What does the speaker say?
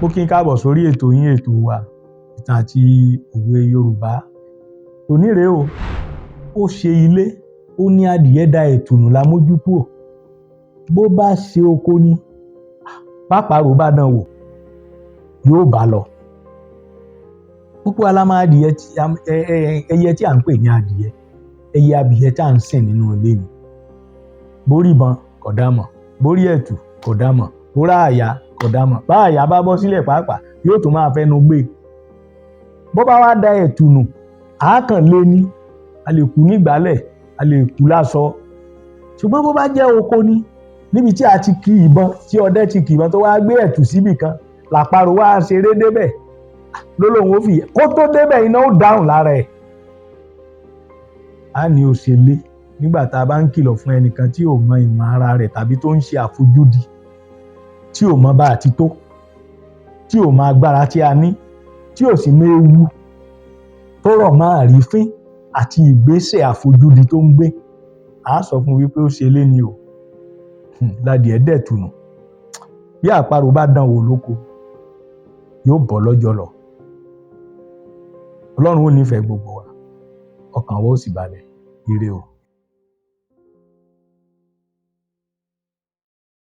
Mo kí n káàbọ̀ sórí ètò yín ètò wa ìtàn àti òwe Yorùbá. Tòní rèé o, ó ṣe ilé, ó ní adìẹ da ẹ̀tùnù la mójú kúrò. Bó bá ṣe oko ni, pàpàrọ̀ bá dán wò, yóò bá lọ. Púpọ̀ alámọ̀ adìẹ ẹyẹ tí à ń pè ní adìẹ, ẹyẹ abìyẹ tí à ń sìn nínú ilé ni. Borí ìbọn kò dámọ̀, borí ẹ̀tù kò dámọ̀, bórá àyà kò dámọ̀. Bá àyà bá bọ́ sílẹ̀ pàápàá, yóò tún máa fẹnu gbé. Bó bá wá da ẹ̀tùnù, àákàn lé ní, a lè kú nígbàlẹ̀, a lè kú láṣọ. Ṣùgbọ́n bó bá jẹ́ oko ni, níbi tí a ti kì ìbọn, tí ọdẹ ti kì ìbọn tó wá gbé ẹ̀tù síbì kan, làparò wá ṣeré débẹ̀. Lólóhùn ó fi kó tó débẹ̀ iná ó dáhùn lára ẹ̀. A ní ó ṣe lé nígbà tá a bá ń kìlọ̀ fún ẹnìkan tí ò mọ ìmọ̀ ara rẹ̀ tàbí tó ń ṣe àfojúdi, tí ò mọ bá a ti tó, tí ò mọ agbára tí a ní, tí ò sì mọ ewu tó rọ̀ mọ́ àrífín àti ìgbésẹ̀ àfojúdi tó ń gbé. A sọ fún wípé ó ṣe lé ni o. Ládìẹ dẹ̀tùnù. Bí àparò bá dán wò lóko, yóò bọ́ lọ́jọ́ lọ. Ọlọ́run ó nífẹ̀ẹ́ gbogbo wa, ọkàn wa ó sì balẹ̀. Ire o.